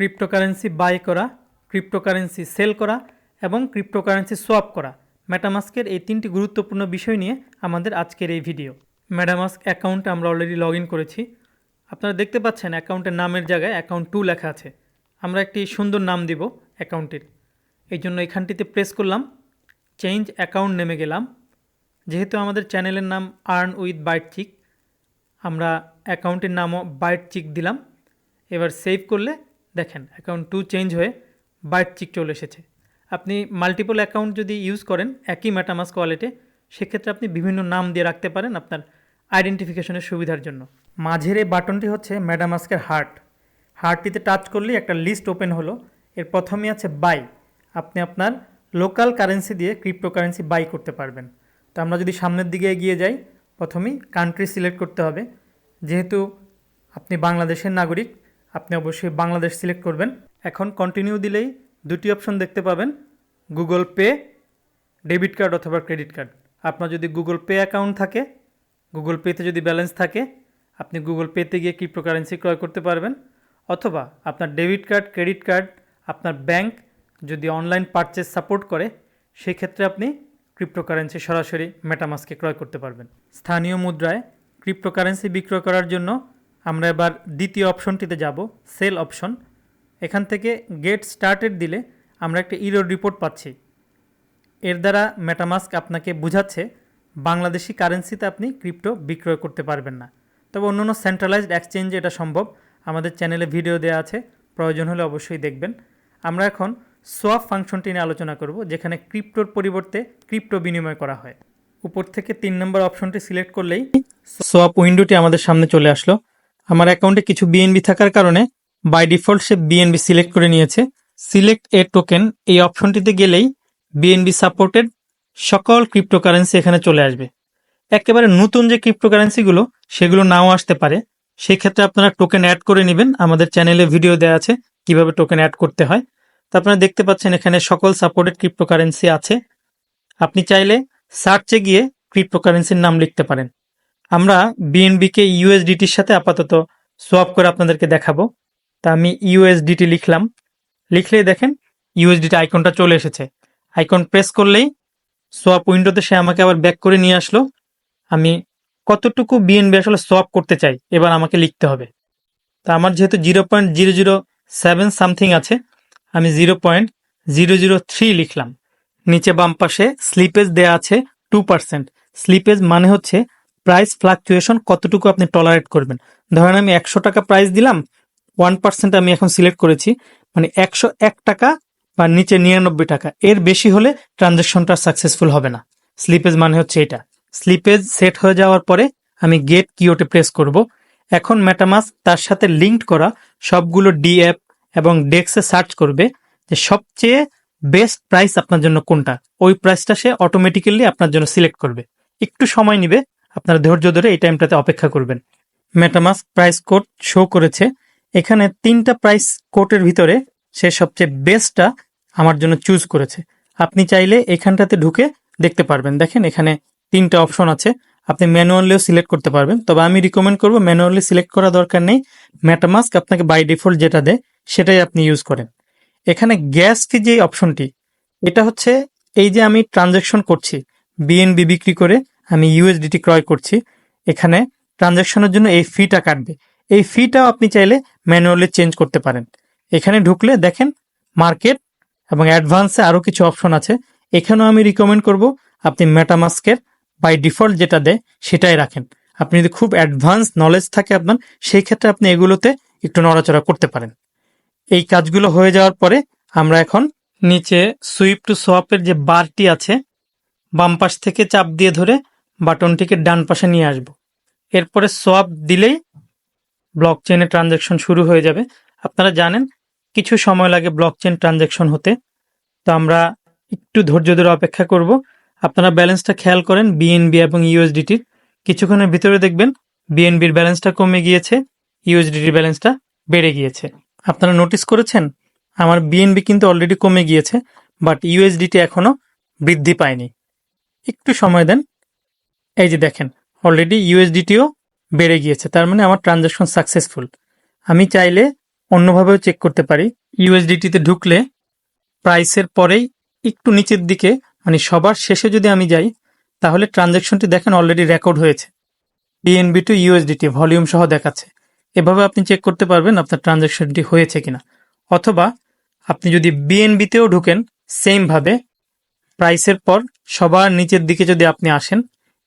Cryptocurrency by করা, cryptocurrency sell করা এবং ক্রিপ্টোকারেন্সি সোয়াপ করা, মেটামাস্কের এই তিনটি গুরুত্বপূর্ণ বিষয় নিয়ে আমাদের আজকের এই ভিডিও। মেটামাস্ক অ্যাকাউন্টে আমরা অলরেডি লগ ইন করেছি। আপনারা দেখতে পাচ্ছেন অ্যাকাউন্টের নামের জায়গায় অ্যাকাউন্ট 2 লেখা আছে। আমরা একটি সুন্দর নাম দিব অ্যাকাউন্টের, এই জন্য এখানটিতে প্রেস করলাম, চেঞ্জ অ্যাকাউন্ট নেমে গেলাম। যেহেতু আমাদের চ্যানেলের নাম আর্ন উইথ বাইটচিক, আমরা অ্যাকাউন্টের নামও বাইটচিক দিলাম। এবার সেভ করলে দেখেন অ্যাকাউন্ট 2 চেঞ্জ হয়ে বাইটচিক চলে এসেছে। আপনি মাল্টিপল অ্যাকাউন্ট যদি ইউজ করেন একই মেটামাস্ক ওয়ালেটে, সেক্ষেত্রে আপনি বিভিন্ন নাম দিয়ে রাখতে পারেন আপনার আইডেন্টিফিকেশনের সুবিধার জন্য। মাঝের এই বাটনটি হচ্ছে মেটামাস্কের হার্টটিতে টাচ করলেই একটা লিস্ট ওপেন হলো। এর প্রথমেই আছে বাই। আপনি আপনার লোকাল কারেন্সি দিয়ে ক্রিপ্টোকারেন্সি বাই করতে পারবেন। তো আমরা যদি সামনের দিকে এগিয়ে যাই, প্রথমেই কান্ট্রি সিলেক্ট করতে হবে। যেহেতু আপনি বাংলাদেশের নাগরিক, আপনি অবশ্যই বাংলাদেশ সিলেক্ট করবেন। এখন কন্টিনিউ দিলেই দুটি অপশন দেখতে পাবেন, গুগল পে, ডেবিট কার্ড অথবা ক্রেডিট কার্ড। আপনার যদি গুগল পে অ্যাকাউন্ট থাকে, গুগল পেতে যদি ব্যালেন্স থাকে, আপনি গুগল পেতে গিয়ে ক্রিপ্টোকারেন্সি ক্রয় করতে পারবেন। অথবা আপনার ডেবিট কার্ড, ক্রেডিট কার্ড, আপনার ব্যাংক যদি অনলাইন পারচেজ সাপোর্ট করে, সেক্ষেত্রে আপনি ক্রিপ্টোকারেন্সি সরাসরি মেটামাস্কে ক্রয় করতে পারবেন। স্থানীয় মুদ্রায় ক্রিপ্টোকারেন্সি বিক্রয় করার জন্য আমরা এবার দ্বিতীয় অপশনটিতে যাব, সেল অপশন। এখান থেকে গেট স্টার্টেড দিলে আমরা একটা ইরর রিপোর্ট পাচ্ছি। এর দ্বারা মেটামাস্ক আপনাকে বোঝাচ্ছে বাংলাদেশি কারেন্সিতে আপনি ক্রিপ্টো বিক্রয় করতে পারবেন না। তবে অন্যান্য সেন্ট্রালাইজড এক্সচেঞ্জে এটা সম্ভব। আমাদের চ্যানেলে ভিডিও দেওয়া আছে, প্রয়োজন হলে অবশ্যই দেখবেন। আমরা এখন সোয়াপ ফাংশনটি নিয়ে আলোচনা করব, যেখানে ক্রিপ্টোর পরিবর্তে ক্রিপ্টো বিনিময় করা হয়। উপর থেকে 3 নম্বর অপশনটি সিলেক্ট করলেই সোয়াপ উইন্ডোটি আমাদের সামনে চলে আসলো। আমার অ্যাকাউন্টে কিছু বিএনবি থাকার কারণে বাই ডিফল্ট সে বিএনবি সিলেক্ট করে নিয়েছে। সিলেক্ট এ টোকেন এই অপশনটিতে গেলেই বিএনবি সাপোর্টেড সকল ক্রিপ্টোকারেন্সি এখানে চলে আসবে। একেবারে নতুন যে ক্রিপ্টোকারেন্সিগুলো, সেগুলো নাও আসতে পারে। সেই ক্ষেত্রে আপনারা টোকেন অ্যাড করে নেবেন। আমাদের চ্যানেলে ভিডিও দেওয়া আছে কিভাবে টোকেন অ্যাড করতে হয়। তো আপনারা দেখতে পাচ্ছেন এখানে সকল সাপোর্টেড ক্রিপ্টোকারেন্সি আছে। আপনি চাইলে সার্চে গিয়ে ক্রিপ্টোকারেন্সির নাম লিখতে পারেন। আমরা বিএনবিকে ইউএসডিটির সাথে আপাতত সোয়াপ করে আপনাদেরকে দেখাবো। তা আমি ইউএসডিটি লিখলাম। লিখলেই দেখেন ইউএসডিটি আইকনটা চলে এসেছে। আইকন প্রেস করলেই সোয়াপ উইন্ডোতে সে আমাকে আবার ব্যাক করে নিয়ে আসলো। আমি কতটুকু বিএনবি আসলে সোয়াপ করতে চাই এবার আমাকে লিখতে হবে। তা আমার যেহেতু 0.007 সামথিং আছে, আমি 0.003 লিখলাম। নিচে বাম পাশে স্লিপেজ দেয়া আছে 2%। স্লিপেজ মানে হচ্ছে প্রাইস ফ্লাকচুয়েশন, কতটুকু আপনি টলারেট করবেন। ধরেন আমি 100 টাকা প্রাইস দিলাম, 1% আমি এখন সিলেক্ট করেছি, মানে 101 টাকা বা নিচে 99 টাকা, এর বেশি হলে ট্রানজ্যাকশনটা সাকসেসফুল হবে না। স্লিপেজ মানে হচ্ছে এটা। স্লিপেজ সেট হয়ে যাওয়ার পরে আমি গেট কিওতে প্রেস করব। এখন মেটামাস্ক তার সাথে লিঙ্কড করা সবগুলো ডি অ্যাপ এবং ডেক্সে সার্চ করবে যে সবচেয়ে বেস্ট প্রাইস আপনার জন্য কোনটা। ওই প্রাইসটা সে অটোমেটিক্যালি আপনার জন্য সিলেক্ট করবে। একটু সময় নিবে, আপনারা ধৈর্য ধরে এই টাইমটাতে অপেক্ষা করবেন। মেটামাস্ক প্রাইস কোড শো করেছে। এখানে 3টা প্রাইস কোডের ভিতরে সে সবচেয়ে বেস্টটা আমার জন্য চুজ করেছে। আপনি চাইলে এখানটাতে ঢুকে দেখতে পারবেন। দেখেন এখানে 3টা অপশন আছে, আপনি ম্যানুয়ালিও সিলেক্ট করতে পারবেন। তবে আমি রিকমেন্ড করব ম্যানুয়ালি সিলেক্ট করা দরকার নেই। মেটামাস্ক আপনাকে বাই ডিফল্ট যেটা দেয় সেটাই আপনি ইউজ করেন। এখানে গ্যাস ফি যে অপশনটি, এটা হচ্ছে এই যে আমি ট্রানজ্যাকশন করছি, বিএনবি বিক্রি করে আমি ইউএসডিটি ক্রয় করছি, এখানে ট্রানজ্যাকশনের জন্য এই ফিটা কাটবে। এই ফিটাও আপনি চাইলে ম্যানুয়ালি চেঞ্জ করতে পারেন। এখানে ঢুকলে দেখেন মার্কেট এবং অ্যাডভান্সে আরও কিছু অপশন আছে। এখানেও আমি রিকমেন্ড করব আপনি মেটামাস্কের বাই ডিফল্ট যেটা দেয় সেটাই রাখেন। আপনি যদি খুব অ্যাডভান্স নলেজ থাকে আপনার, সেই ক্ষেত্রে আপনি এগুলোতে একটু নড়াচড়া করতে পারেন। এই কাজগুলো হয়ে যাওয়ার পরে আমরা এখন নিচে সুইপ টু সোয়াপের যে বারটি আছে, বাম পাশ থেকে চাপ দিয়ে ধরে বাটনটিকে ডান পাশে নিয়ে আসব। এরপরে সোয়াপ দিলেই ব্লক চেইনে ট্রানজ্যাকশন শুরু হয়ে যাবে। আপনারা জানেন কিছু সময় লাগে ব্লক চেইন ট্রানজ্যাকশন হতে, তো আমরা একটু ধৈর্য ধরে অপেক্ষা করব। আপনারা ব্যালেন্সটা খেয়াল করেন বিএনবি এবং ইউএসডিটির, কিছুক্ষণের ভিতরে দেখবেন বিএনবির ব্যালেন্সটা কমে গিয়েছে, ইউএসডিটির ব্যালেন্সটা বেড়ে গিয়েছে। আপনারা নোটিস করেছেন আমার বিএনবি কিন্তু অলরেডি কমে গিয়েছে, বাট ইউএসডিটি এখনো বৃদ্ধি পায়নি। একটু সময় দেন, এই যে দেখেন অলরেডি ইউএসডিটিও বেড়ে গিয়েছে, তার মানে আমার ট্রানজ্যাকশন সাকসেসফুল। আমি চাইলে অন্যভাবেও চেক করতে পারি। ইউএসডিটিতে ঢুকলে প্রাইসের পরেই একটু নিচের দিকে মানে সবার শেষে যদি আমি যাই তাহলে ট্রানজ্যাকশনটি দেখেন অলরেডি রেকর্ড হয়েছে। বিএনবি টু ইউএসডিটি ভলিউম সহ দেখাচ্ছে। এভাবে আপনি চেক করতে পারবেন আপনার ট্রানজ্যাকশনটি হয়েছে কিনা। অথবা আপনি যদি বিএনবিতেও ঢুকেন সেমভাবে প্রাইসের পর সবার নিচের দিকে যদি আপনি আসেন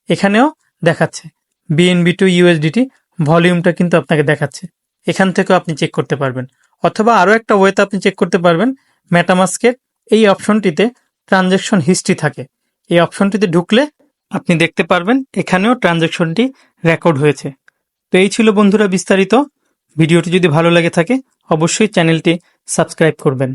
এখানেও দেখাচ্ছে বিএনবি টু ইউএসডিটি ভলিউমটা কিন্তু আপনাকে দেখাচ্ছে। এখান থেকেও আপনি চেক করতে পারবেন। অথবা আরও একটা ওয়েতে আপনি চেক করতে পারবেন, মেটামাস্কের এই অপশনটিতে ট্রানজ্যাকশন হিস্ট্রি থাকে। এই অপশনটিতে ঢুকলে আপনি দেখতে পারবেন এখানেও ট্রানজ্যাকশনটি রেকর্ড হয়েছে। তো এই ছিল বন্ধুরা বিস্তারিত। ভিডিওটি যদি ভালো লাগে থাকে অবশ্যই চ্যানেলটি সাবস্ক্রাইব করবেন।